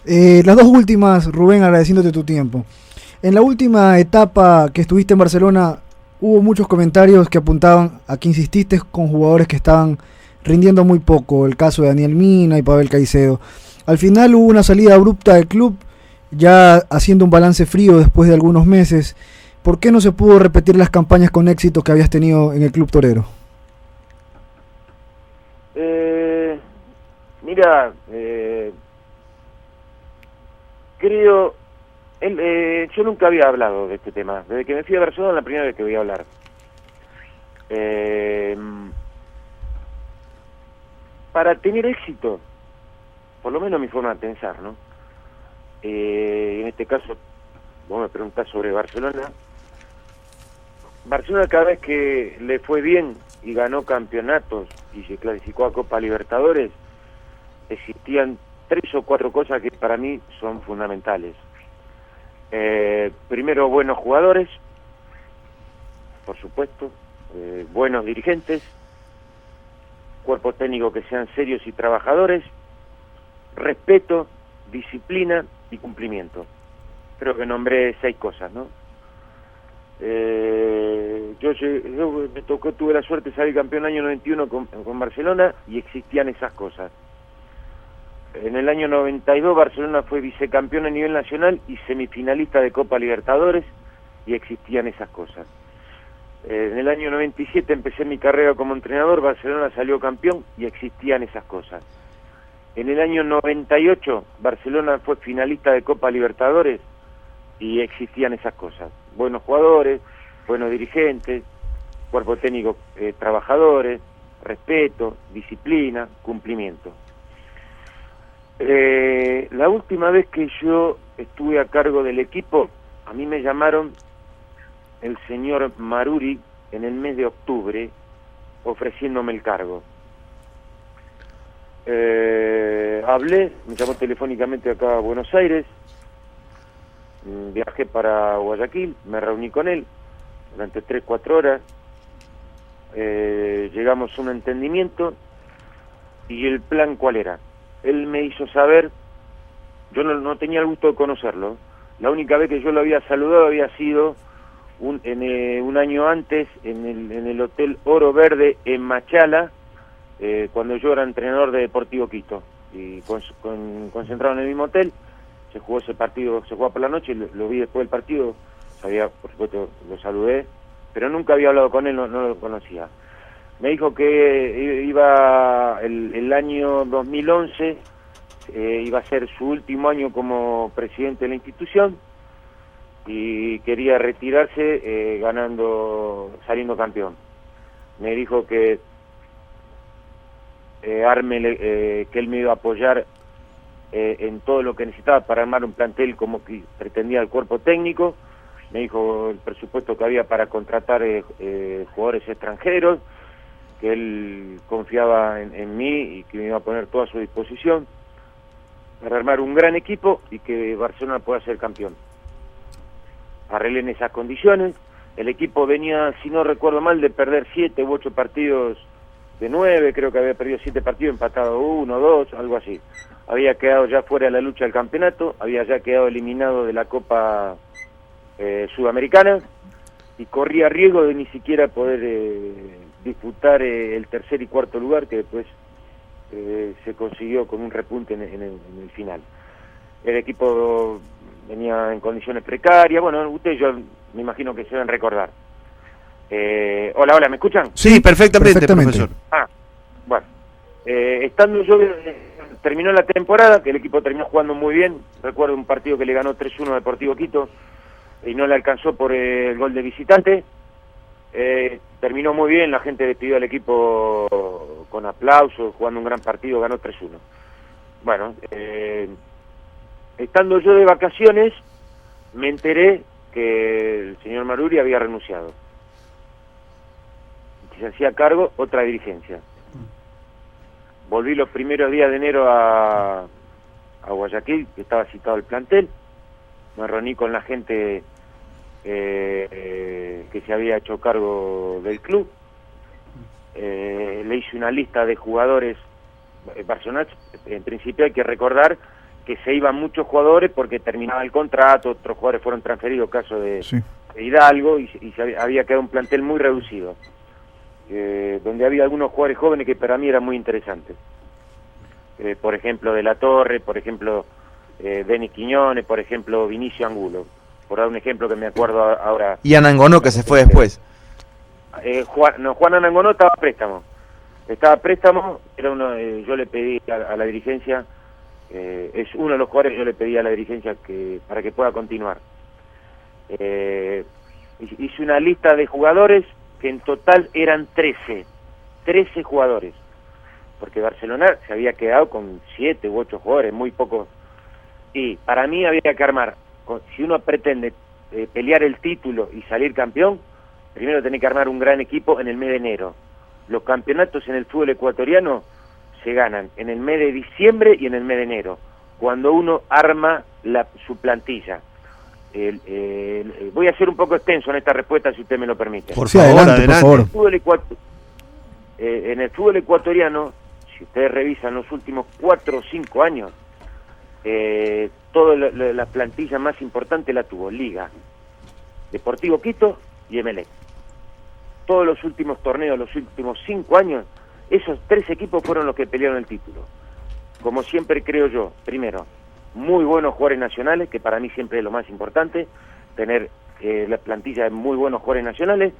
Las dos últimas, Rubén, agradeciéndote tu tiempo. En la última etapa que estuviste en Barcelona, hubo muchos comentarios que apuntaban a que insististe con jugadores que estaban rindiendo muy poco, el caso de Daniel Mina y Pavel Caicedo. Al final hubo una salida abrupta del club, ya haciendo un balance frío después de algunos meses. ¿Por qué no se pudo repetir las campañas con éxito que habías tenido en el club torero? Eh, Mira, creo, yo nunca había hablado de este tema. Desde que me fui a Barcelona es la primera vez que voy a hablar. Eh, para tener éxito, por lo menos mi forma de pensar, ¿no? En este caso, vos me preguntás sobre Barcelona. Barcelona cada vez que le fue bien y ganó campeonatos y se clasificó a Copa Libertadores, existían 3 o 4 cosas que para mí son fundamentales. Primero, buenos jugadores, por supuesto, buenos dirigentes, cuerpos técnicos que sean serios y trabajadores, respeto, disciplina y cumplimiento. Creo que nombré 6 cosas, ¿no? Yo me tocó, tuve la suerte de salir campeón en el año 91 con Barcelona y existían esas cosas. En el año 92 Barcelona fue vicecampeón a nivel nacional y semifinalista de Copa Libertadores y existían esas cosas. En el año 97 empecé mi carrera como entrenador, Barcelona salió campeón y existían esas cosas. En el año 98 Barcelona fue finalista de Copa Libertadores y existían esas cosas. Buenos jugadores, buenos dirigentes, cuerpo técnico trabajadores, respeto, disciplina, cumplimiento. La última vez que yo estuve a cargo del equipo, a mí me llamaron el señor Maruri en el mes de octubre ofreciéndome el cargo. Hablé, me llamó telefónicamente acá a Buenos Aires, viajé para Guayaquil, me reuní con él durante 3 o 4 horas, llegamos a un entendimiento y el plan ¿cuál era? Él me hizo saber, yo no tenía el gusto de conocerlo, la única vez que yo lo había saludado había sido un año antes en el Hotel Oro Verde en Machala, cuando yo era entrenador de Deportivo Quito, y concentrado en el mismo hotel. Se jugó ese partido, se jugó por la noche, lo vi después del partido, sabía, por supuesto, lo saludé, pero nunca había hablado con él, no lo conocía. Me dijo que iba el año 2011, iba a ser su último año como presidente de la institución y quería retirarse saliendo campeón. Me dijo que que él me iba a apoyar en todo lo que necesitaba para armar un plantel como que pretendía el cuerpo técnico. Me dijo el presupuesto que había para contratar jugadores extranjeros, que él confiaba en mí y que me iba a poner todo a su disposición para armar un gran equipo y que Barcelona pueda ser campeón. Arreglé en esas condiciones. El equipo venía, si no recuerdo mal, de perder 7 u 8 partidos de 9, creo que había perdido 7 partidos, empatado 1, 2, algo así. Había quedado ya fuera de la lucha del campeonato, había ya quedado eliminado de la Copa Sudamericana y corría riesgo de ni siquiera poder disputar el tercer y cuarto lugar, que después se consiguió con un repunte en el final. El equipo venía en condiciones precarias, bueno, ustedes yo me imagino que se deben recordar. Hola, ¿me escuchan? Sí, perfectamente, profesor. Bueno, estando yo, terminó la temporada, que el equipo terminó jugando muy bien. Recuerdo un partido que le ganó 3-1 a Deportivo Quito y no le alcanzó por el gol de visitante. Terminó muy bien, la gente despidió al equipo con aplausos, jugando un gran partido, ganó 3-1. Bueno, estando yo de vacaciones, me enteré que el señor Maruri había renunciado. Se hacía cargo otra dirigencia. Volví los primeros días de enero a Guayaquil, que estaba citado el plantel. Me reuní con la gente que se había hecho cargo del club. Le hice una lista de jugadores. Barcelona, en principio hay que recordar que se iban muchos jugadores porque terminaba el contrato, otros jugadores fueron transferidos, caso de Hidalgo, y había quedado un plantel muy reducido, donde había algunos jugadores jóvenes que para mí eran muy interesantes. Por ejemplo, De la Torre, por ejemplo, Denis Quiñones, por ejemplo, Vinicio Angulo, por dar un ejemplo que me acuerdo ahora. Y Anangonó, que se fue después. Juan Anangonó estaba a préstamo. Era uno, yo le pedí a la dirigencia, es uno de los jugadores que yo le pedí a la dirigencia para que pueda continuar. Hice una lista de jugadores que en total eran 13 jugadores, porque Barcelona se había quedado con 7 u 8 jugadores, muy pocos, y para mí había que armar, si uno pretende pelear el título y salir campeón, primero tiene que armar un gran equipo en el mes de enero. Los campeonatos en el fútbol ecuatoriano se ganan en el mes de diciembre y en el mes de enero, cuando uno arma su plantilla. Voy a ser un poco extenso en esta respuesta, si usted me lo permite. Por favor, adelante. En el fútbol ecuatoriano, si ustedes revisan los últimos 4 o 5 años, toda la plantilla más importante la tuvo Liga, Deportivo Quito y Emelec. Todos los últimos torneos, los últimos 5 años, esos 3 equipos fueron los que pelearon el título. Como siempre creo yo, primero, muy buenos jugadores nacionales, que para mí siempre es lo más importante, tener la plantilla de muy buenos jugadores nacionales,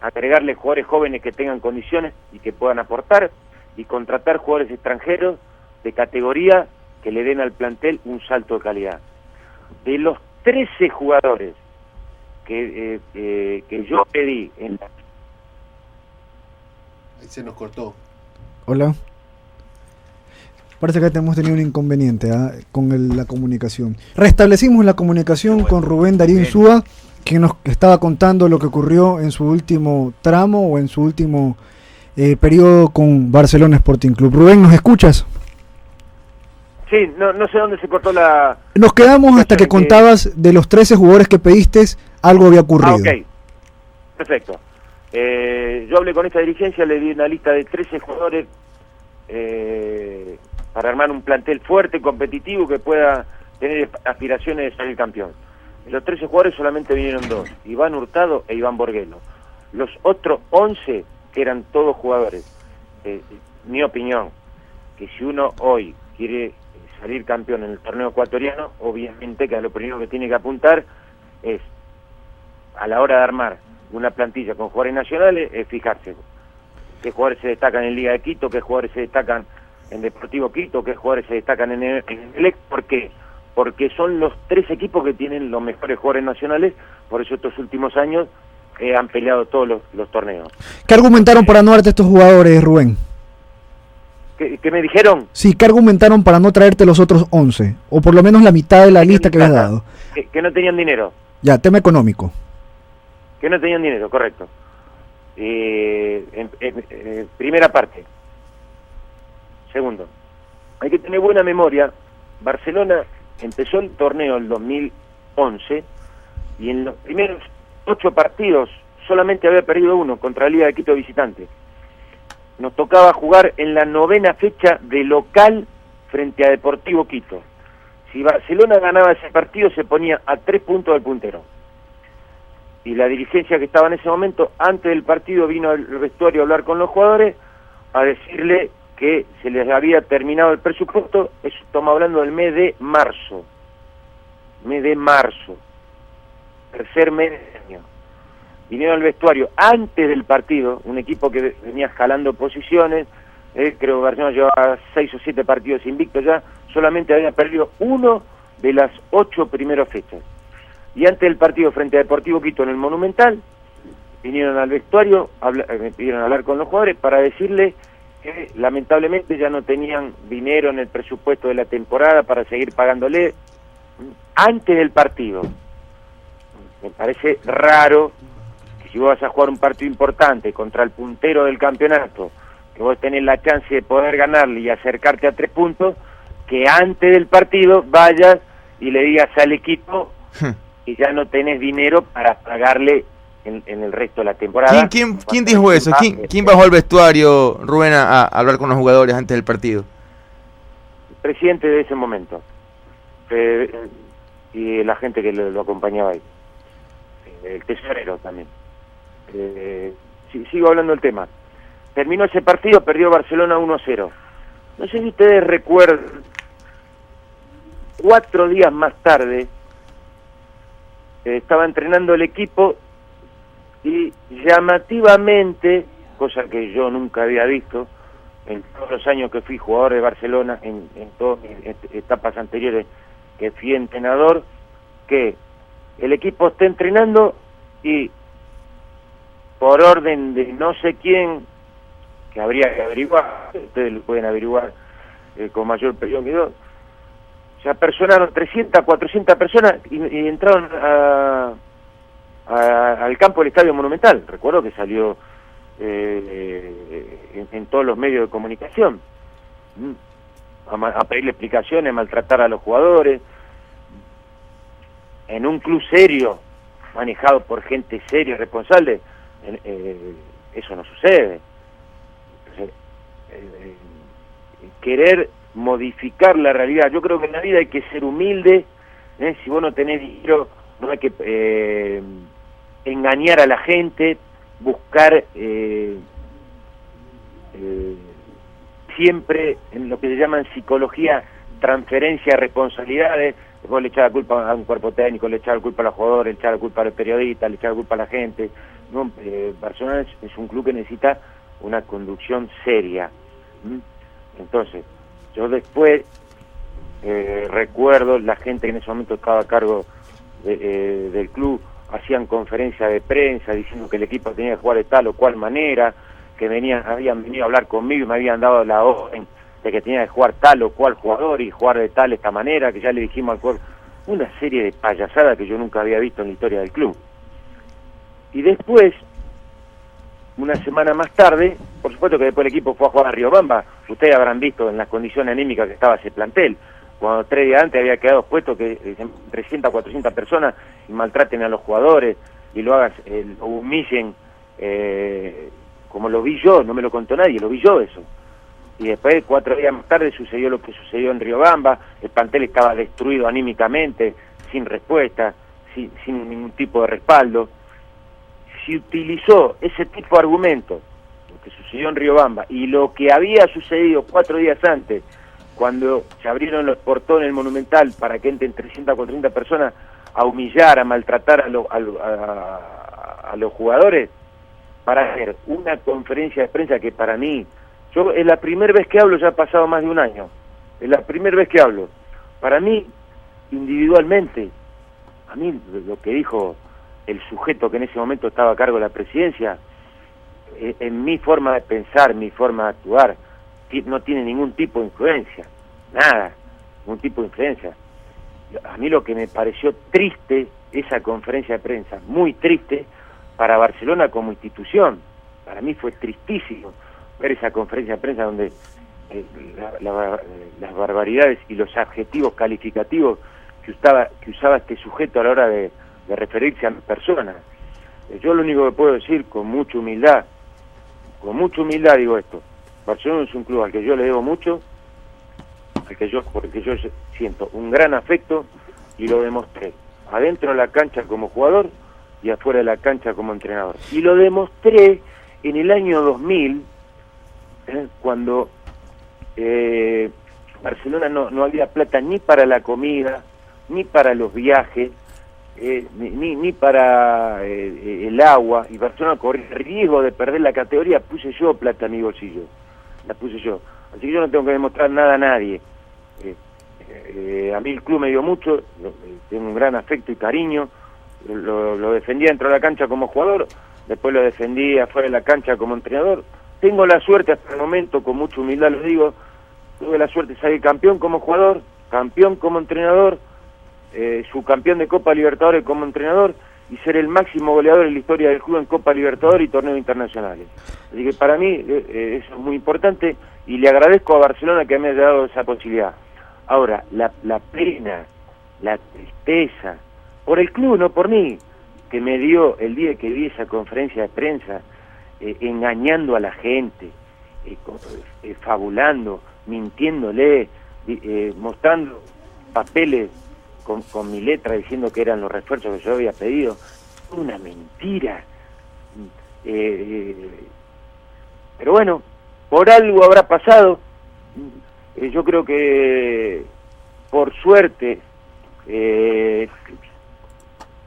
agregarle jugadores jóvenes que tengan condiciones y que puedan aportar, y contratar jugadores extranjeros de categoría que le den al plantel un salto de calidad. De los 13 jugadores que yo pedí Ahí se nos cortó. Hola. Parece que hemos tenido un inconveniente con la comunicación. Restablecimos la comunicación con Rubén Darío Insúa, quien nos estaba contando lo que ocurrió en su último tramo o en su último periodo con Barcelona Sporting Club. Rubén, ¿nos escuchas? Sí, no sé dónde se cortó la... Nos quedamos hasta que contabas de los 13 jugadores que pediste, algo había ocurrido. Ok, perfecto. Yo hablé con esta dirigencia, le di una lista de 13 jugadores para armar un plantel fuerte, competitivo, que pueda tener aspiraciones de salir campeón. De los 13 jugadores solamente vinieron 2, Iván Hurtado e Iván Borguelo. Los otros 11, que eran todos jugadores. Mi opinión, que si uno hoy quiere salir campeón en el torneo ecuatoriano, obviamente que lo primero que tiene que apuntar es, a la hora de armar una plantilla con jugadores nacionales, es fijarse qué jugadores se destacan en Liga de Quito, qué jugadores se destacan en Deportivo Quito, qué jugadores se destacan en Emelec. ¿Por qué? Porque son los 3 equipos que tienen los mejores jugadores nacionales, por eso estos últimos años han peleado todos los torneos. ¿Qué argumentaron para no darte estos jugadores, Rubén? ¿Qué me dijeron? Sí, ¿qué argumentaron para no traerte los otros 11? O por lo menos la mitad de la lista que habías dado. Que no tenían dinero. Ya, tema económico. Que no tenían dinero, correcto. Primera parte. Segundo, hay que tener buena memoria. Barcelona empezó el torneo en 2011 y en los primeros 8 partidos solamente había perdido 1 contra la Liga de Quito visitante. Nos tocaba jugar en la 9ª fecha de local frente a Deportivo Quito. Si Barcelona ganaba ese partido, se ponía a 3 puntos del puntero. Y la dirigencia que estaba en ese momento, antes del partido, vino al vestuario a hablar con los jugadores, a decirle que se les había terminado el presupuesto. Eso estamos hablando del mes de marzo. Tercer mes del año. Vinieron al vestuario antes del partido, un equipo que venía jalando posiciones, creo que Barcelona llevaba 6 o 7 partidos invictos ya, solamente había perdido 1 de las 8 primeras fechas. Y antes del partido frente a Deportivo Quito en el Monumental, vinieron al vestuario, me pidieron hablar con los jugadores para decirles que lamentablemente ya no tenían dinero en el presupuesto de la temporada para seguir pagándole antes del partido. Me parece raro que si vos vas a jugar un partido importante contra el puntero del campeonato, que vos tenés la chance de poder ganarle y acercarte a 3 puntos, que antes del partido vayas y le digas al equipo que ya no tenés dinero para pagarle en el resto de la temporada. ¿Quién dijo eso? ¿Quién bajó al vestuario, Rubén, a hablar con los jugadores antes del partido? presidente de ese momento, y la gente que lo acompañaba ahí, el tesorero también. Sigo hablando del tema. Terminó ese partido, perdió Barcelona 1-0. No sé si ustedes recuerdan, 4 días más tarde, estaba entrenando el equipo y llamativamente, cosa que yo nunca había visto en todos los años que fui jugador de Barcelona, en todas mis etapas anteriores que fui entrenador, que el equipo esté entrenando y por orden de no sé quién, que habría que averiguar, ustedes lo pueden averiguar con mayor periodo que yo, se apersonaron 300, 400 personas y entraron al campo del Estadio Monumental. Recuerdo que salió en todos los medios de comunicación a pedirle explicaciones, maltratar a los jugadores, en un club serio, manejado por gente seria y responsable. Eso no sucede. Entonces, querer modificar la realidad, yo creo que en la vida hay que ser humilde, si vos no tenés dinero no hay que engañar a la gente, buscar siempre en lo que se llama en psicología transferencia de responsabilidades. Vos le echás la culpa a un cuerpo técnico, le echás la culpa a los jugadores, le echás la culpa a los periodistas, le echás la culpa a la gente. No, Barcelona es un club que necesita una conducción seria. Entonces, yo después recuerdo la gente que en ese momento estaba a cargo del club, hacían conferencias de prensa diciendo que el equipo tenía que jugar de tal o cual manera, que habían venido a hablar conmigo y me habían dado la orden de que tenía que jugar tal o cual jugador y jugar de tal esta manera, que ya le dijimos al jugador, una serie de payasadas que yo nunca había visto en la historia del club. Y después, una semana más tarde, por supuesto que después el equipo fue a jugar a Riobamba, ustedes habrán visto en las condiciones anímicas que estaba ese plantel, cuando 3 días antes había quedado expuesto que 300, 400 personas y maltraten a los jugadores y lo humillen, como lo vi yo, no me lo contó nadie, lo vi yo eso. Y después, 4 días más tarde, sucedió lo que sucedió en Riobamba, el plantel estaba destruido anímicamente, sin respuesta, sin ningún tipo de respaldo. Si utilizó ese tipo de argumentos, lo que sucedió en Riobamba, y lo que había sucedido 4 días antes, cuando se abrieron los portones del Monumental para que entren 300 o 400 personas a humillar, a maltratar a los jugadores, para hacer una conferencia de prensa que para mí, es la primera vez que hablo, ya ha pasado más de un año, es la primera vez que hablo. Para mí, individualmente, a mí lo que dijo el sujeto que en ese momento estaba a cargo de la presidencia, en mi forma de pensar, mi forma de actuar, no tiene ningún tipo de influencia, nada, ningún tipo de influencia. A mí lo que me pareció triste, esa conferencia de prensa, muy triste para Barcelona como institución, para mí fue tristísimo ver esa conferencia de prensa donde las barbaridades y los adjetivos calificativos que usaba este sujeto a la hora de referirse a mi persona. Yo lo único que puedo decir con mucha humildad digo esto: Barcelona es un club al que yo le debo mucho, porque yo siento un gran afecto y lo demostré adentro de la cancha como jugador y afuera de la cancha como entrenador. Y lo demostré en el año 2000, cuando Barcelona no había plata ni para la comida, ni para los viajes, ni para el agua, y Barcelona corría el riesgo de perder la categoría. Puse yo plata en mi bolsillo, la puse yo, así que yo no tengo que demostrar nada a nadie. A mí el club me dio mucho, tengo un gran afecto y cariño, lo defendí dentro de la cancha como jugador, después lo defendí afuera de la cancha como entrenador. Tengo la suerte hasta el momento, con mucha humildad lo digo, tuve la suerte de salir campeón como jugador, campeón como entrenador, subcampeón de Copa Libertadores como entrenador y ser el máximo goleador en la historia del club en Copa Libertadores y torneos internacionales. Así que para mí eso es muy importante y le agradezco a Barcelona que me haya dado esa posibilidad. Ahora, la pena, la tristeza, por el club, no por mí, que me dio el día que vi esa conferencia de prensa, engañando a la gente, fabulando, mintiéndole, mostrando papeles con mi letra diciendo que eran los refuerzos que yo había pedido. Una mentira. Pero bueno, por algo habrá pasado. Yo creo que por suerte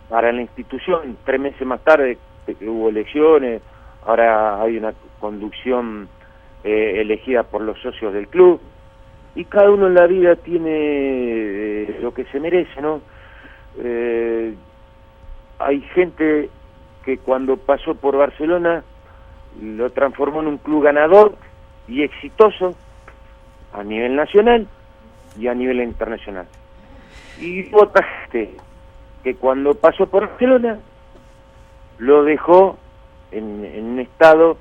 para la institución, 3 meses más tarde hubo elecciones, ahora hay una conducción elegida por los socios del club, y cada uno en la vida tiene lo que se merece, ¿no? Hay gente que cuando pasó por Barcelona lo transformó en un club ganador y exitoso a nivel nacional y a nivel internacional. Y otra gente que cuando pasó por Barcelona lo dejó en un estado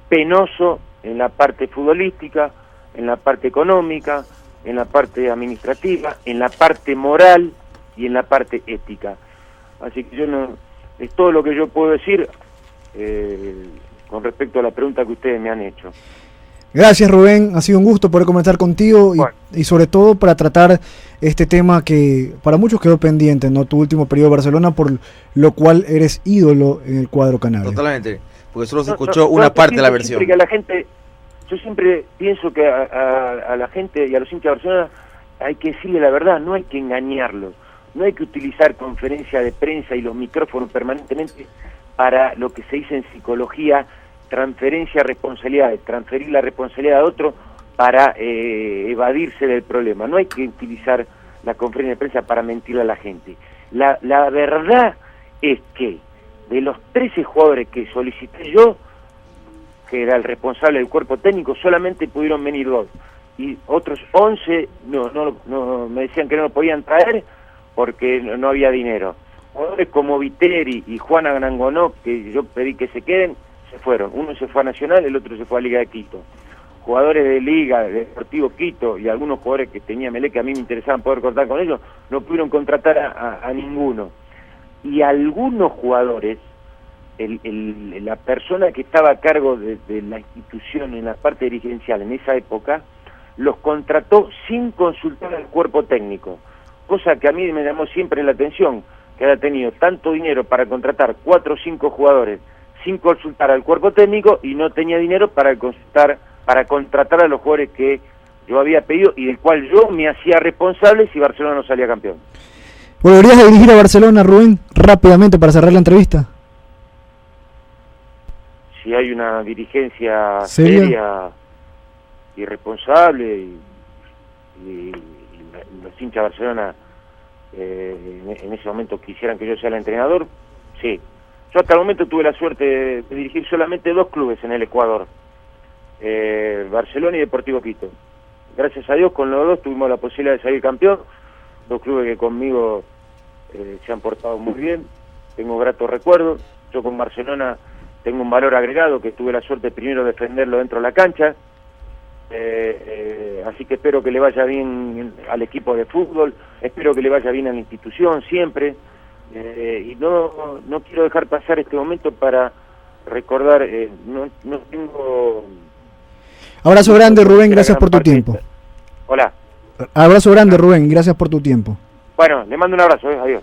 penoso en la parte futbolística, en la parte económica, en la parte administrativa, en la parte moral y en la parte ética. Así que es todo lo que yo puedo decir con respecto a la pregunta que ustedes me han hecho. Gracias, Rubén, ha sido un gusto poder comentar contigo y sobre todo para tratar este tema que para muchos quedó pendiente, ¿no? Tu último periodo de Barcelona, por lo cual eres ídolo en el cuadro canario. Totalmente, porque solo se escuchó una parte de la versión. Yo siempre pienso que a la gente y a los hinchas de Barcelona hay que decirle la verdad, no hay que engañarlos, no hay que utilizar conferencia de prensa y los micrófonos permanentemente para lo que se dice en psicología, transferencia de responsabilidades, transferir la responsabilidad a otro para evadirse del problema. No hay que utilizar la conferencia de prensa para mentirle a la gente. La verdad es que de los 13 jugadores que solicité yo, que era el responsable del cuerpo técnico, solamente pudieron venir 2. Y otros 11 no me decían que no lo podían traer porque no había dinero. Jugadores como Viteri y Juan Agrangonó, que yo pedí que se queden, se fueron. Uno se fue a Nacional, el otro se fue a Liga de Quito. Jugadores de Liga, de Deportivo Quito y algunos jugadores que tenía Melé, que a mí me interesaban poder contar con ellos, no pudieron contratar a ninguno. Y algunos jugadores, la persona que estaba a cargo de la institución en la parte dirigencial en esa época, los contrató sin consultar al cuerpo técnico, cosa que a mí me llamó siempre la atención, que haya tenido tanto dinero para contratar 4 o 5 jugadores sin consultar al cuerpo técnico y no tenía dinero para contratar a los jugadores que yo había pedido y del cual yo me hacía responsable si Barcelona no salía campeón. ¿Volverías a dirigir a Barcelona, Rubén, rápidamente para cerrar la entrevista? Si hay una dirigencia seria y responsable y los hinchas de Barcelona en ese momento quisieran que yo sea el entrenador, sí. Yo hasta el momento tuve la suerte de dirigir solamente 2 clubes en el Ecuador, Barcelona y Deportivo Quito. Gracias a Dios con los 2 tuvimos la posibilidad de salir campeón, 2 clubes que conmigo se han portado muy bien, tengo gratos recuerdos. Yo con Barcelona tengo un valor agregado que tuve la suerte primero de defenderlo dentro de la cancha, así que espero que le vaya bien al equipo de fútbol, espero que le vaya bien a la institución siempre, y no quiero dejar pasar este momento para recordar, no tengo... Abrazo grande, Rubén, gracias por tu tiempo. Hola. Abrazo grande, Rubén, gracias por tu tiempo. Bueno, le mando un abrazo, adiós.